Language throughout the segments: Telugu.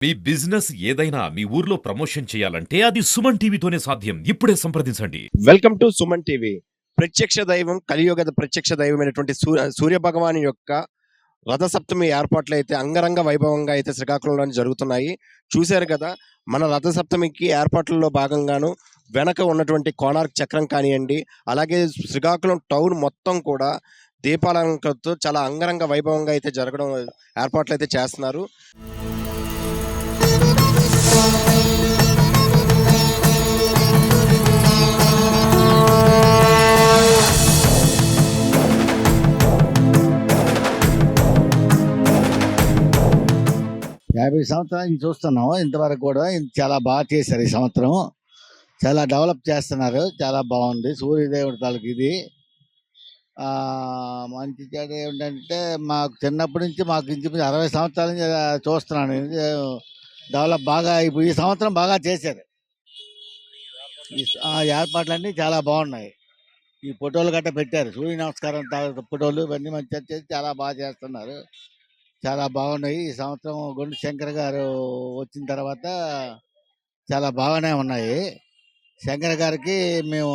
మీ బిజినెస్ ఏదైనా మీ ఊర్లో ప్రమోషన్ చేయాలంటే అది సుమన్ టీవీతోనే సాధ్యం. ఇప్పుడే సంప్రదించండి. Welcome to Suman TV. ప్రత్యక్ష దైవం కలియుగ ప్రత్యక్ష దైవమైనటువంటి సూర్య భగవాన్ యొక్క రథసప్తమి ఏర్పాట్లు అయితే అంగరంగ వైభవంగా అయితే శ్రీకాకుళంలో జరుగుతున్నాయి. చూశారు కదా, మన రథసప్తమికి ఏర్పాట్లలో భాగంగాను వెనక ఉన్నటువంటి కోణార్క్ చక్రం కానివ్వండి, అలాగే శ్రీకాకుళం టౌన్ మొత్తం కూడా దీపాలంకరణతో చాలా అంగరంగ వైభవంగా అయితే జరగడం ఏర్పాట్లు అయితే చేస్తున్నారు. యాభై సంవత్సరాల నుంచి చూస్తున్నాము. ఇంతవరకు కూడా చాలా బాగా చేశారు. ఈ సంవత్సరం చాలా డెవలప్ చేస్తున్నారు. చాలా బాగుంది. సూర్యదేవుడి తాలూకు ఇది మంచి చెడు ఏమిటంటే, మాకు చిన్నప్పటి నుంచి మాకు ఇంచుమించు 60 సంవత్సరాల నుంచి చూస్తున్నాను. డెవలప్ బాగా ఈ సంవత్సరం బాగా చేశారు. ఏర్పాట్లన్నీ చాలా బాగున్నాయి. ఈ ఫోటోలు గట్ట పెట్టారు. సూర్య నమస్కారం ఫోటోలు ఇవన్నీ మంచిగా చేసి చాలా బాగా చేస్తున్నారు. చాలా బాగున్నాయి. ఈ సంవత్సరం గుండు శంకర్ గారు వచ్చిన తర్వాత చాలా బాగానే ఉన్నాయి. శంకర్ గారికి మేము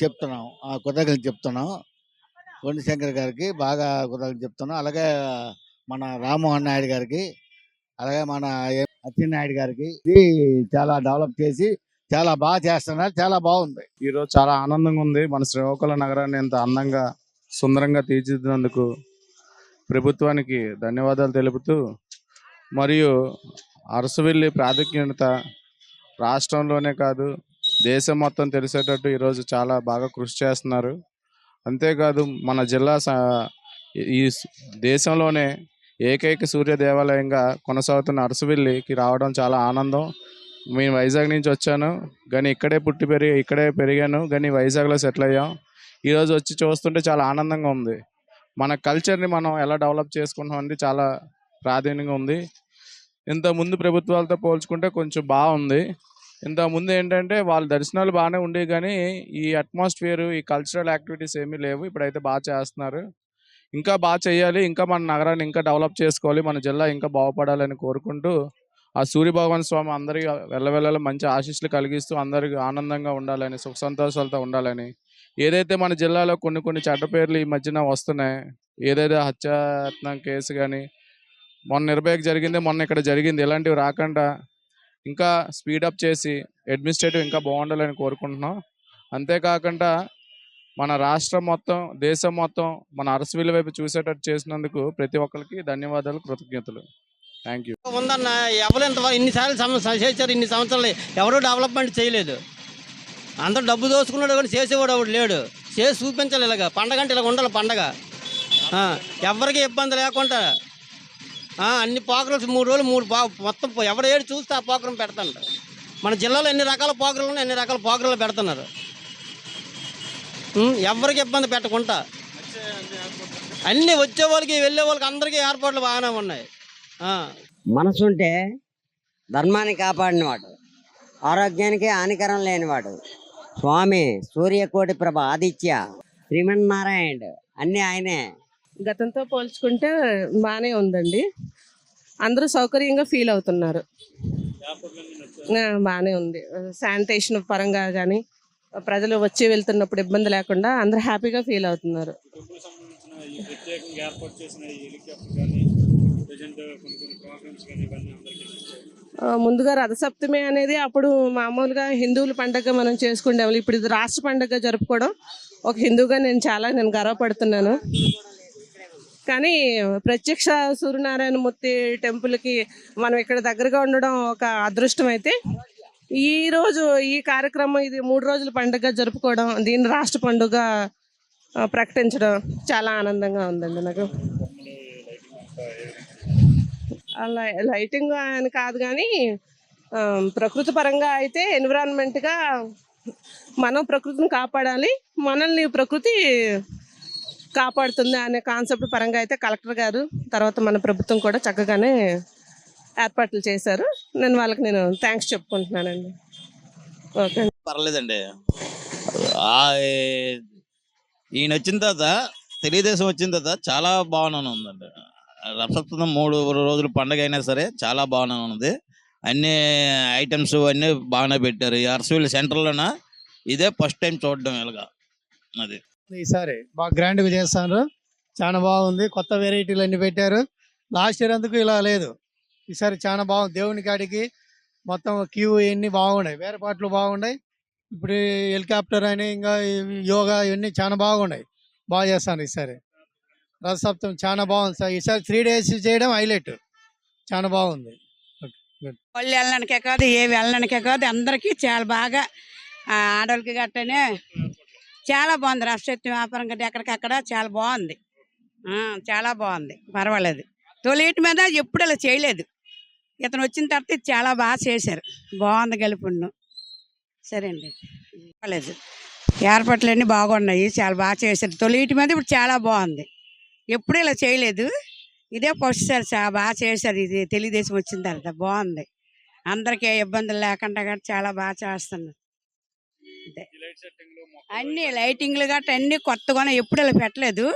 చెప్తున్నాం, కృతజ్ఞతలు చెప్తున్నాం. గుండు శంకర్ గారికి బాగా కృతజ్ఞతలు చెప్తున్నాం. అలాగే మన రామ్మోహన్ నాయుడు గారికి, అలాగే మన అచ్చెన్నాయుడు గారికి ఇది చాలా డెవలప్ చేసి చాలా బాగా చేస్తున్నారు. చాలా బాగుంది. ఈరోజు చాలా ఆనందంగా ఉంది. మన శ్రీకాకుళం నగరాన్ని ఇంత అందంగా సుందరంగా తీర్చిదిద్దినందుకు ప్రభుత్వానికి ధన్యవాదాలు తెలుపుతూ, మరియు అరసవెల్లి ప్రాధాన్యత రాష్ట్రంలోనే కాదు దేశం మొత్తం తెలిసేటట్టు ఈరోజు చాలా బాగా కృషి చేస్తున్నారు. అంతేకాదు మన జిల్లా ఈ దేశంలోనే ఏకైక సూర్య దేవాలయంగా కొనసాగుతున్న అరసవెల్లికి రావడం చాలా ఆనందం. మేము వైజాగ్ నుంచి వచ్చాను, కానీ ఇక్కడే ఇక్కడే పెరిగాను, కానీ వైజాగ్లో సెటిల్ అయ్యాం. ఈరోజు వచ్చి చూస్తుంటే చాలా ఆనందంగా ఉంది. మన కల్చర్ని మనం ఎలా డెవలప్ చేసుకుంటాం అనేది చాలా ప్రాధాన్యంగా ఉంది. ఇంతకుముందు ప్రభుత్వాలతో పోల్చుకుంటే కొంచెం బాగుంది. ఇంతకుముందు ఏంటంటే వాళ్ళ దర్శనాలు బాగానే ఉండేవి, కానీ ఈ అట్మాస్ఫియర్, ఈ కల్చరల్ యాక్టివిటీస్ ఏమీ లేవు. ఇప్పుడైతే బాగా చేస్తున్నారు. ఇంకా బాగా చేయాలి. ఇంకా మన నగరాన్ని ఇంకా డెవలప్ చేసుకోవాలి. మన జిల్లా ఇంకా బాగుపడాలని కోరుకుంటూ, ఆ సూర్యభగవాన్ స్వామి అందరికీ వెళ్ళవెళ్ళ మంచి ఆశీస్సులు కలిగిస్తూ అందరికీ ఆనందంగా ఉండాలని, సుఖ సంతోషాలతో ఉండాలని. ఏదైతే మన జిల్లాలో కొన్ని చెడ్డ పేర్లు ఈ మధ్యన వస్తున్నాయి, ఏదైతే హత్యాయత్నం కేసు కానీ మొన్న నిర్భయకు జరిగింది, మొన్న ఇక్కడ జరిగింది, ఇలాంటివి రాకుండా ఇంకా స్పీడప్ చేసి అడ్మినిస్ట్రేటివ్ ఇంకా బాగుండాలని కోరుకుంటున్నాం. అంతేకాకుండా మన రాష్ట్రం మొత్తం, దేశం మొత్తం మన అరసవెల్లి వైపు చూసేటట్టు చేసినందుకు ప్రతి ఒక్కరికి ధన్యవాదాలు, కృతజ్ఞతలు. Thank you. ఉందన్న ఎవరు ఇంతవరకు ఇన్నిసార్లు చేశారు, ఇన్ని సంవత్సరాలు ఎవరూ డెవలప్మెంట్ చేయలేదు. అందరూ డబ్బు దోసుకున్నాడు, కానీ చేసేవాడు ఎవడు లేడు. చేసి చూపించాలి. ఇలాగ పండగ అంటే ఇలాగ ఉండాలి. పండగ ఎవరికి ఇబ్బంది లేకుండా అన్ని పోకరాలు 3 రోజులు మొత్తం ఎవరు ఏడు చూస్తే ఆ పోకరం పెడతాడు. మన జిల్లాలో ఎన్ని రకాల పోకరాలు ఉన్నాయి, అన్ని రకాల పోకరాలు పెడుతున్నారు. ఎవరికి ఇబ్బంది పెట్టకుండా అన్నీ వచ్చే వాళ్ళకి వెళ్ళే వాళ్ళకి అందరికీ ఏర్పాట్లు బాగానే ఉన్నాయి. మనసుంటే ధర్మాన్ని కాపాడినవాడు, ఆరోగ్యానికి హానికరం లేనివాడు, స్వామి సూర్యకోటి ప్రభ ఆదిత్య శ్రీమన్నారాయణ అన్నీ ఆయనే. గతంతో పోల్చుకుంటే బాగానే ఉందండి. అందరూ సౌకర్యంగా ఫీల్ అవుతున్నారు. బాగానే ఉంది. శానిటేషన్ పరంగా కానీ ప్రజలు వచ్చి వెళ్తున్నప్పుడు ఇబ్బంది లేకుండా అందరూ హ్యాపీగా ఫీల్ అవుతున్నారు. ముందుగా రథసప్తమి అనేది అప్పుడు మామూలుగా హిందువుల పండుగ మనం చేసుకునే వాళ్ళు. ఇప్పుడు ఇది రాష్ట్ర పండుగ జరుపుకోవడం ఒక హిందువుగా నేను గర్వపడుతున్నాను. కానీ ప్రత్యక్ష సూర్యనారాయణ మూర్తి టెంపుల్కి మనం ఇక్కడ దగ్గరగా ఉండడం ఒక అదృష్టం. అయితే ఈరోజు ఈ కార్యక్రమం ఇది 3 రోజుల పండుగ జరుపుకోవడం, దీన్ని రాష్ట్ర పండుగ ప్రకటించడం చాలా ఆనందంగా ఉందండి నాకు. లైటింగ్ అని కాదు, కానీ ప్రకృతి పరంగా అయితే ఎన్విరాన్మెంట్గా మనం ప్రకృతిని కాపాడాలి, మనల్ని ప్రకృతి కాపాడుతుంది అనే కాన్సెప్ట్ పరంగా అయితే కలెక్టర్ గారు, తర్వాత మన ప్రభుత్వం కూడా చక్కగానే ఏర్పాట్లు చేశారు. నేను థ్యాంక్స్ చెప్పుకుంటున్నానండి. ఓకే, పర్లేదండి. ఈయన వచ్చిన తర్వాత, తెలుగుదేశం వచ్చిన తర్వాత చాలా బాగానే ఉందండి. రథసప్తమి 3 రోజులు పండగ అయినా సరే చాలా బాగానే ఉంది. అన్ని ఐటమ్స్ అన్నీ బాగానే పెట్టారు. ఈ అరసవల్లి సెంటర్లోన ఇదే ఫస్ట్ టైం చూడడం ఇలాగా. అది ఈసారి బాగా గ్రాండ్గా చేస్తారు, చాలా బాగుంది. కొత్త వెరైటీలు అన్ని పెట్టారు. లాస్ట్ ఇయర్ అందుకు ఇలా లేదు, ఈసారి చాలా బాగుంది. దేవుని కాడికి మొత్తం క్యూ ఇవన్నీ బాగున్నాయి, వేరే పాటలు బాగున్నాయి. ఇప్పుడు హెలికాప్టర్ అని ఇంకా యోగా ఇవన్నీ చాలా బాగున్నాయి, బాగా చేస్తాను ఈసారి. రథసప్తమి చాలా బాగుంది సార్, ఈసారి 3 days చేయడం హైలైట్, చాలా బాగుంది. వాళ్ళు వెళ్ళడానికే కాదు, ఏ వెళ్ళడానికే కాదు, అందరికీ చాలా బాగా ఆడవాళ్ళకి గట్టనే చాలా బాగుంది. రథసప్తమి వ్యాపారం గట్ట ఎక్కడికక్కడ చాలా బాగుంది, చాలా బాగుంది, పర్వాలేదు. తొలిటి మీద ఎప్పుడు అలా చేయలేదు, ఇతను వచ్చిన తర్వాత ఇది చాలా బాగా చేశారు, బాగుంది గెలుపుండు. సరే అండి, పర్వాలేదు. ఏర్పాట్లు అన్నీ బాగున్నాయి, చాలా బాగా చేశారు. తొలిటి మీద ఇప్పుడు చాలా బాగుంది, ఎప్పుడు ఇలా చేయలేదు, ఇదే ఫస్ట్ సార్. చాలా బాగా చేశారు, ఇది తెలుగుదేశం వచ్చిన తర్వాత బాగుంది. అందరికీ ఏ ఇబ్బందులు లేకుండా గట్రా చాలా బాగా చేస్తున్నారు. అన్ని లైటింగ్లు గట్రా అన్ని కొత్తగానే ఎప్పుడు ఇలా పెట్టలేదు,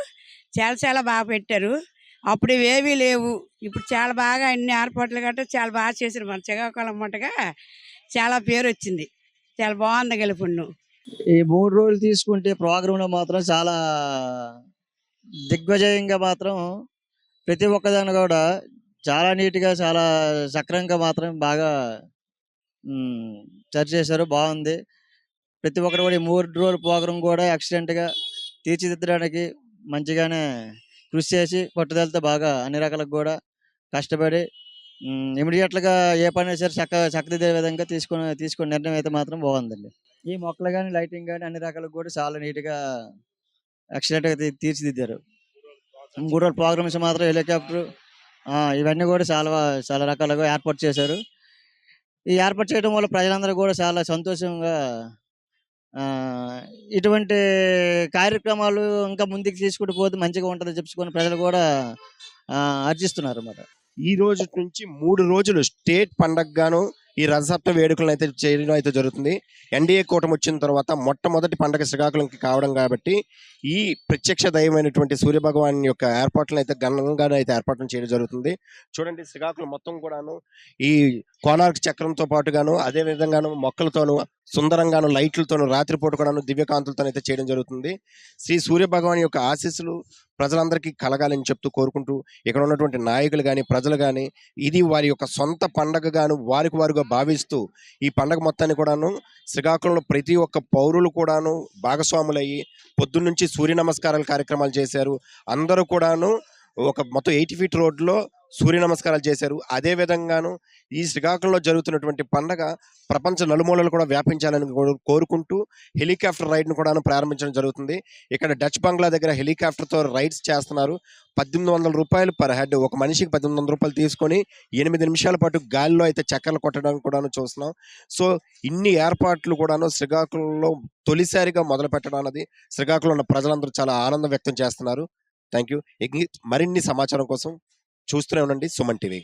చాలా చాలా బాగా పెట్టారు. అప్పుడు ఇవేవీ లేవు, ఇప్పుడు చాలా బాగా అన్ని ఏర్పాట్లు గట్రా చాలా బాగా చేశారు. మన శ్రీకాకుళం మట్టుగా చాలా పేరు వచ్చింది, చాలా బాగుంది గెలుపుండు. ఈ 3 రోజులు తీసుకుంటే ప్రోగ్రాంలో మాత్రం చాలా దిగ్విజయంగా మాత్రం ప్రతి ఒక్కదాన్ని కూడా చాలా నీట్గా చాలా సక్రమంగా మాత్రం బాగా చర్చ చేశారు, బాగుంది. ప్రతి ఒక్కరు కూడా ఈ 3 రోజుల ప్రోగ్రాం కూడా ఎక్సలెంట్గా తీర్చిదిద్దడానికి మంచిగానే కృషి చేసి పట్టుదలతో బాగా అన్ని రకాలకు కూడా కష్టపడి ఇమీడియట్గా ఏ పని సరే చక్కదిద్దే విధంగా తీసుకునే నిర్ణయం అయితే మాత్రం బాగుందండి. ఈ మొక్కలు కానీ లైటింగ్ కానీ అన్ని రకాలకు కూడా చాలా నీట్గా ఎక్సలెంట్గా తీర్చిదిద్దారు. 3 రోజుల ప్రోగ్రామ్స్ మాత్రం హెలికాప్టర్ ఇవన్నీ కూడా చాలా చాలా రకాలుగా ఏర్పాటు చేశారు. ఈ ఏర్పాటు చేయడం వల్ల ప్రజలందరూ కూడా చాలా సంతోషంగా ఇటువంటి కార్యక్రమాలు ఇంకా ముందుకు తీసుకుంటూ పోతే మంచిగా ఉంటుందని చెప్పుకొని ప్రజలు కూడా అర్జిస్తున్నారు అన్నమాట. ఈ రోజు నుంచి 3 రోజులు స్టేట్ పండగగాను ఈ రథసప్తమి వేడుకలను అయితే చేయడం అయితే జరుగుతుంది. ఎన్డీఏ కూటమి వచ్చిన తర్వాత మొట్టమొదటి పండగ శ్రీకాకుళంకి కావడం కాబట్టి ఈ ప్రత్యక్ష దైవమైనటువంటి సూర్యభగవాన్ యొక్క ఏర్పాట్లను అయితే ఘనంగా అయితే ఏర్పాట్లు చేయడం జరుగుతుంది. చూడండి, శ్రీకాకుళం మొత్తం కూడాను ఈ కోనార్క్ చక్రంతో పాటుగాను అదే విధంగాను మొక్కలతోనూ సుందరంగాను లైట్లతోనూ రాత్రిపూట కూడాను దివ్యకాంతులతో అయితే చేయడం జరుగుతుంది. శ్రీ సూర్యభగవాన్ యొక్క ఆశీస్సులు ప్రజలందరికీ కలగాలని చెప్తూ కోరుకుంటూ ఇక్కడ ఉన్నటువంటి నాయకులు కానీ ప్రజలు కానీ ఇది వారి యొక్క సొంత పండగగాను వారికి వారుగా భావిస్తూ ఈ పండగ మొత్తాన్ని కూడాను శ్రీకాకుళంలో ప్రతి ఒక్క పౌరులు కూడాను భాగస్వాములయ్యి పొద్దున్నుంచి సూర్య నమస్కారాల కార్యక్రమాలు చేశారు. అందరూ కూడాను ఒక మొత్తం 80 feet రోడ్లో సూర్య నమస్కారాలు చేశారు. అదే విధంగాను ఈ శ్రీకాకుళంలో జరుగుతున్నటువంటి పండగ ప్రపంచ నలుమూలలు కూడా వ్యాపించాలని కోరుకుంటూ హెలికాప్టర్ రైడ్ను కూడా ప్రారంభించడం జరుగుతుంది. ఇక్కడ డచ్ బంగ్లా దగ్గర హెలికాప్టర్తో రైడ్స్ చేస్తున్నారు. 1800 రూపాయలు పర్ హెడ్, ఒక మనిషికి 1800 రూపాయలు తీసుకొని 8 నిమిషాల పాటు గాలిలో అయితే చక్కర్లు కొట్టడానికి కూడాను చూస్తున్నాం. సో ఇన్ని ఏర్పాట్లు కూడాను శ్రీకాకుళంలో తొలిసారిగా మొదలు పెట్టడం అన్నది శ్రీకాకుళంలో ఉన్న ప్రజలందరూ చాలా ఆనందం వ్యక్తం చేస్తున్నారు. Thank you. మరిన్ని సమాచారం కోసం చూస్తూనే ఉండండి సుమన్ టీవీ.